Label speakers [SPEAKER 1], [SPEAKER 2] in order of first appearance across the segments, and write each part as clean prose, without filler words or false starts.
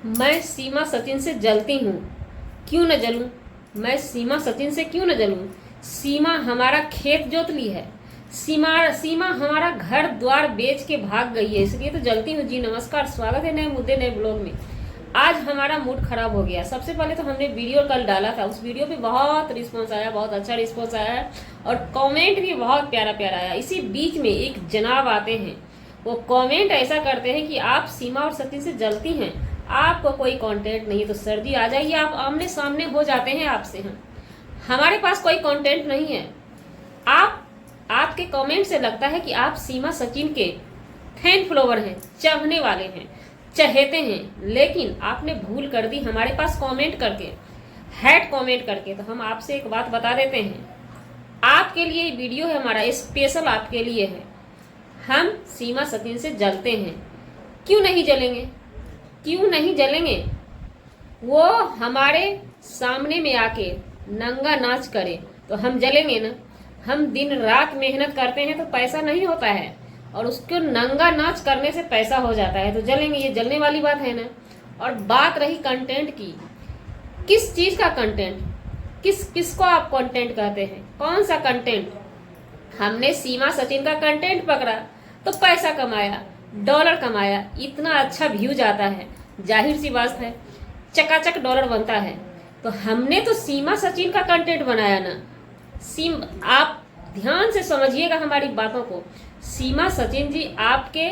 [SPEAKER 1] मैं सीमा सचिन से जलती हूँ, क्यों न जलूं। मैं सीमा सचिन से क्यों न जलूं। सीमा हमारा खेत जोत ली है। सीमा सीमा हमारा घर द्वार बेच के भाग गई है, इसलिए तो जलती हूँ। जी नमस्कार, स्वागत है नए मुद्दे नए ब्लॉग में। आज हमारा मूड खराब हो गया। सबसे पहले तो हमने वीडियो कल डाला था, उस वीडियो पे बहुत रिस्पॉन्स आया, बहुत अच्छा रिस्पॉन्स आया है और कमेंट भी बहुत प्यारा प्यारा आया। इसी बीच में एक जनाब आते हैं, वो कमेंट ऐसा करते हैं कि आप सीमा और सचिन से जलती हैं, आपको कोई कंटेंट नहीं, तो सर्दी आ जाइए, आप आमने सामने हो जाते हैं आपसे। हम हमारे पास कोई कंटेंट नहीं है। आपके कमेंट से लगता है कि आप सीमा सचिन के फैन फॉलोवर हैं, चाहने वाले हैं, चहेते हैं, लेकिन आपने भूल कर दी हमारे पास कमेंट करके, हेट कमेंट करके। तो हम आपसे एक बात बता देते हैं, आपके लिए वीडियो है हमारा, स्पेशल आपके लिए है। हम सीमा सचिन से जलते हैं, क्यों नहीं जलेंगे, क्यों नहीं जलेंगे। वो हमारे सामने में आके नंगा नाच करे तो हम जलेंगे ना। हम दिन रात मेहनत करते हैं तो पैसा नहीं होता है, और उसको नंगा नाच करने से पैसा हो जाता है, तो जलेंगे। ये जलने वाली बात है ना। और बात रही कंटेंट की, किस चीज का कंटेंट, किसको आप कंटेंट कहते हैं, कौन सा कंटेंट। हमने सीमा सचिन का कंटेंट पकड़ा तो पैसा कमाया, डॉलर कमाया, इतना अच्छा व्यूज आता है, जाहिर सी बात है चकाचक डॉलर बनता है। तो हमने तो सीमा सचिन का कंटेंट बनाया ना। आप ध्यान से समझिएगा हमारी बातों को। सीमा सचिन जी आपके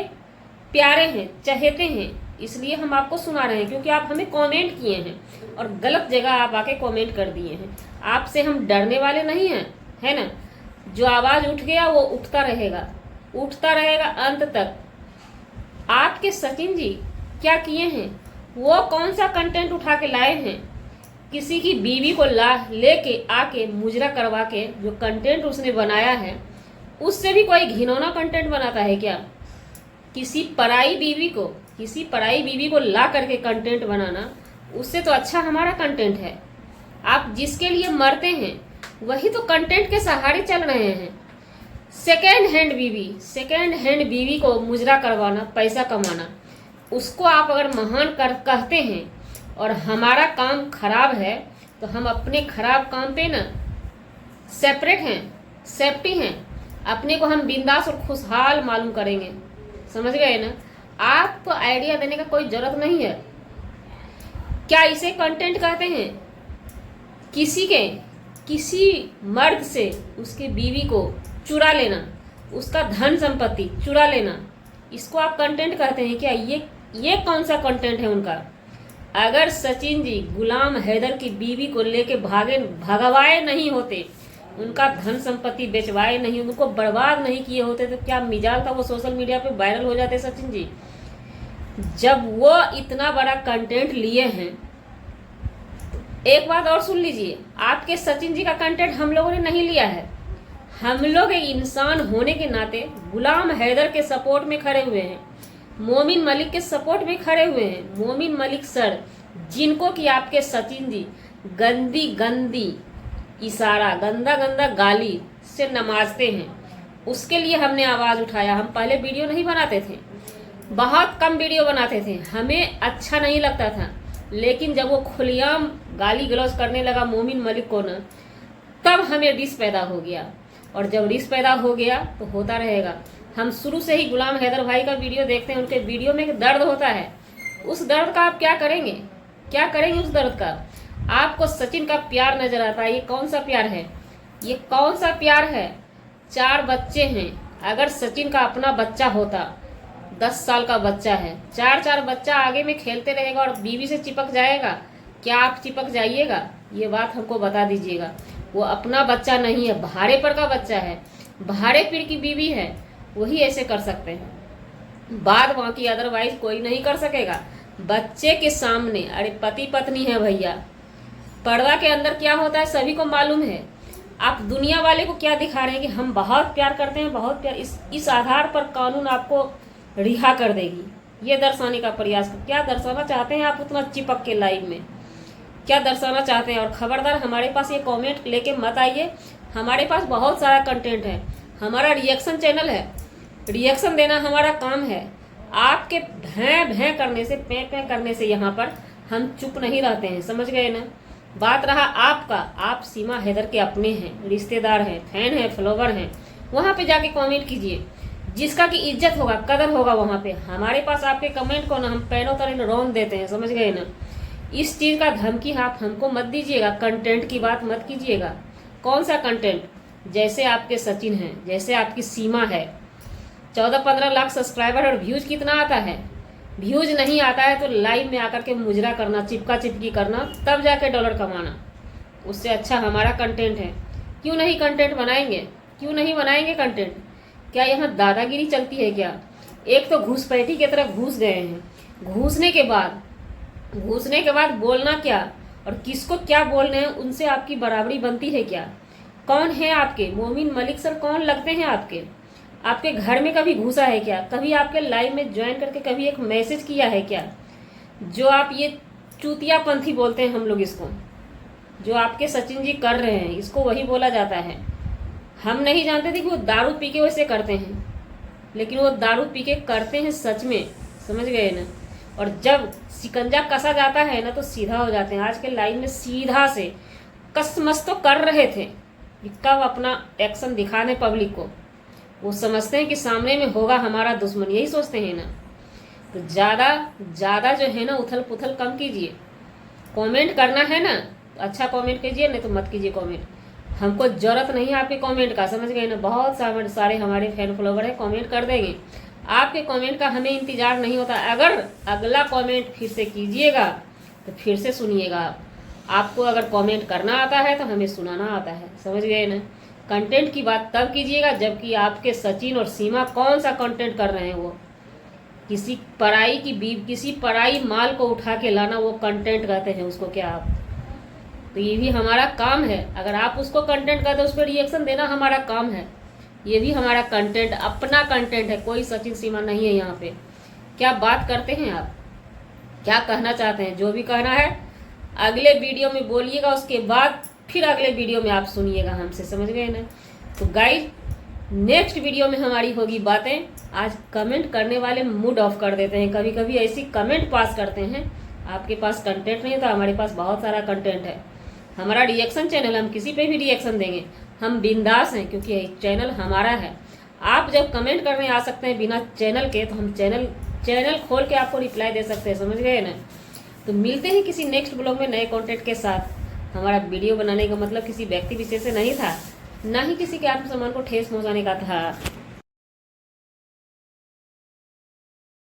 [SPEAKER 1] प्यारे हैं, चहेते हैं, इसलिए हम आपको सुना रहे हैं, क्योंकि आप हमें कमेंट किए हैं और गलत जगह आप आके कमेंट कर दिए हैं। आपसे हम डरने वाले नहीं हैं, है ना। जो आवाज उठ गया वो उठता रहेगा, उठता रहेगा अंत तक। आपके सचिन जी क्या किए हैं, वो कौन सा कंटेंट उठा के लाए हैं। किसी की बीवी को लेके आके मुजरा करवा के जो कंटेंट उसने बनाया है, उससे भी कोई घिनौना कंटेंट बनाता है क्या। किसी पराई बीवी को ला करके कंटेंट बनाना, उससे तो अच्छा हमारा कंटेंट है। आप जिसके लिए मरते हैं वही तो कंटेंट के सहारे चल रहे हैं। सेकेंड हैंड बीवी को मुजरा करवाना, पैसा कमाना, उसको आप अगर महान कहते हैं और हमारा काम खराब है, तो हम अपने खराब काम पे ना सेपरेट हैं, सेफ्टी हैं, अपने को हम बिंदास और खुशहाल मालूम करेंगे। समझ गए ना। आपको आइडिया देने का कोई जरूरत नहीं है। क्या इसे कंटेंट कहते हैं। किसी मर्द से उसकी बीवी को चुरा लेना, उसका धन संपत्ति चुरा लेना, इसको आप कंटेंट कहते हैं क्या। ये कौन सा कंटेंट है उनका। अगर सचिन जी गुलाम हैदर की बीवी को लेके भगवाए नहीं होते, उनका धन संपत्ति बेचवाए नहीं, उनको बर्बाद नहीं किए होते, तो क्या मिजाज था वो सोशल मीडिया पे वायरल हो जाते सचिन जी। जब वो इतना बड़ा कंटेंट लिए हैं, एक बात और सुन लीजिए, आपके सचिन जी का कंटेंट हम लोगों ने नहीं लिया है। हम लोग एक इंसान होने के नाते गुलाम हैदर के सपोर्ट में खड़े हुए हैं, मोमिन मलिक के सपोर्ट में खड़े हुए हैं। मोमिन मलिक सर, जिनको कि आपके सचिन जी गंदी गंदी इशारा, गंदा गंदा गाली से नमाजते हैं, उसके लिए हमने आवाज उठाया। हम पहले वीडियो नहीं बनाते थे, बहुत कम वीडियो बनाते थे, हमें अच्छा नहीं लगता था, लेकिन जब वो खुलेआम गाली गलौज करने लगा मोमिन मलिक को ना, तब हमें रिस पैदा हो गया। और जब रिस पैदा हो गया तो होता रहेगा। हम शुरू से ही गुलाम हैदर भाई का वीडियो देखते हैं, उनके वीडियो में एक दर्द होता है, उस दर्द का आप क्या करेंगे, क्या करेंगे उस दर्द का। आपको सचिन का प्यार नजर आता है, ये कौन सा प्यार है, ये कौन सा प्यार है। 4 बच्चे हैं, अगर सचिन का अपना बच्चा होता, 10 साल का बच्चा है, 4 बच्चा आगे में खेलते रहेगा और बीवी से चिपक जाएगा, क्या आप चिपक जाइएगा। ये बात हमको बता दीजिएगा। वो अपना बच्चा नहीं है, भाड़े पर का बच्चा है, भाड़े पर की बीवी है, वही ऐसे कर सकते हैं, बाद बाकी अदरवाइज कोई नहीं कर सकेगा। बच्चे के सामने, अरे पति पत्नी है भैया, पर्दा के अंदर क्या होता है सभी को मालूम है। आप दुनिया वाले को क्या दिखा रहे हैं कि हम बहुत प्यार करते हैं, बहुत प्यार, इस आधार पर कानून आपको रिहा कर देगी। ये दर्शाने का प्रयास, क्या दर्शाना चाहते हैं आप उतना चिपक के लाइव में, क्या दर्शाना चाहते हैं। और खबरदार हमारे पास ये कमेंट लेके मत आइए, हमारे पास बहुत सारा कंटेंट है, हमारा रिएक्शन चैनल है, रिएक्शन देना हमारा काम है। आपके भैं भैं करने से, पे पे करने से यहाँ पर हम चुप नहीं रहते हैं, समझ गए ना। बात रहा आपका, आप सीमा हैदर के अपने हैं, रिश्तेदार हैं, फैन हैं, फॉलोवर हैं, वहाँ पे जाके कमेंट कीजिए। जिसका की इज्जत होगा, कदर होगा वहाँ पे। हमारे पास आपके कमेंट को ना हम पैरों तरह रौन देते हैं, समझ गए ना। इस चीज़ का धमकी आप हमको मत दीजिएगा, कंटेंट की बात मत कीजिएगा। कौन सा कंटेंट? जैसे आपके सचिन हैं, जैसे आपकी सीमा है, 14-15 लाख सब्सक्राइबर और व्यूज कितना आता है? व्यूज नहीं आता है तो लाइव में आकर के मुजरा करना, चिपका चिपकी करना, तब जाके डॉलर कमाना। उससे अच्छा हमारा कंटेंट है। क्यों नहीं कंटेंट बनाएंगे? क्यों नहीं बनाएंगे कंटेंट? क्या यहाँ दादागिरी चलती है क्या? एक तो घुसपैठी की तरह घुस गए हैं। घुसने के बाद बोलना क्या और किसको क्या बोल रहे हैं, उनसे आपकी बराबरी बनती है क्या? कौन है आपके? मोमिन मलिक सर कौन लगते हैं आपके? आपके घर में कभी घुसा है क्या? कभी आपके लाइव में ज्वाइन करके कभी एक मैसेज किया है क्या? जो आप ये चूतियापंथी बोलते हैं हम लोग इसको, जो आपके सचिन जी कर रहे हैं, इसको वही बोला जाता है। हम नहीं जानते थे कि वो दारू पी के वैसे करते हैं, लेकिन वो दारू पी के करते हैं सच में, समझ गए ना। और जब शिकंजा कसा जाता है ना तो सीधा हो जाते हैं। आज के लाइव में सीधा से कसमस तो कर रहे थे, कब अपना एक्शन दिखाने पब्लिक को। वो समझते हैं कि सामने में होगा हमारा दुश्मन, यही सोचते हैं ना। तो ज़्यादा जो है ना उथल पुथल कम कीजिए। कमेंट करना है ना तो अच्छा कमेंट कीजिए, नहीं तो मत कीजिए कमेंट। हमको जरूरत नहीं है आपके कमेंट का, समझ गए ना। बहुत सारे हमारे फैन फॉलोवर हैं, कमेंट कर देंगे। आपके कमेंट का हमें इंतजार नहीं होता। अगर अगला कमेंट फिर से कीजिएगा तो फिर से सुनिएगा। आपको अगर कमेंट करना आता है तो हमें सुनाना आता है, समझ गए ना। कंटेंट की बात तब कीजिएगा जबकि आपके सचिन और सीमा कौन सा कंटेंट कर रहे हैं। वो किसी पराई माल को उठा के लाना, वो कंटेंट कहते हैं उसको क्या आप? तो ये भी हमारा काम है। अगर आप उसको कंटेंट कहते हैं, उस पर रिएक्शन देना हमारा काम है। ये भी हमारा कंटेंट, अपना कंटेंट है। कोई सचिन सीमा नहीं है यहाँ पे। क्या बात करते हैं आप? क्या कहना चाहते हैं? जो भी कहना है अगले वीडियो में बोलिएगा, उसके बाद फिर अगले वीडियो में आप सुनिएगा हमसे, समझ गए ना। तो गाइस, नेक्स्ट वीडियो में हमारी होगी बातें। आज कमेंट करने वाले मूड ऑफ कर देते हैं, कभी कभी ऐसी कमेंट पास करते हैं। आपके पास कंटेंट नहीं है तो हमारे पास बहुत सारा कंटेंट है। हमारा रिएक्शन चैनल, हम किसी पे भी रिएक्शन देंगे, हम बिंदास हैं, क्योंकि चैनल हमारा है। आप जब कमेंट करने आ सकते हैं बिना चैनल के, तो हम चैनल खोल के आपको रिप्लाई दे सकते हैं, समझ गए ना। तो मिलते हैं किसी नेक्स्ट ब्लॉग में नए कंटेंट के साथ। हमारा वीडियो बनाने का मतलब किसी व्यक्ति विशेष से नहीं था, ना ही किसी के आत्मसम्मान को ठेस पहुंचाने का था।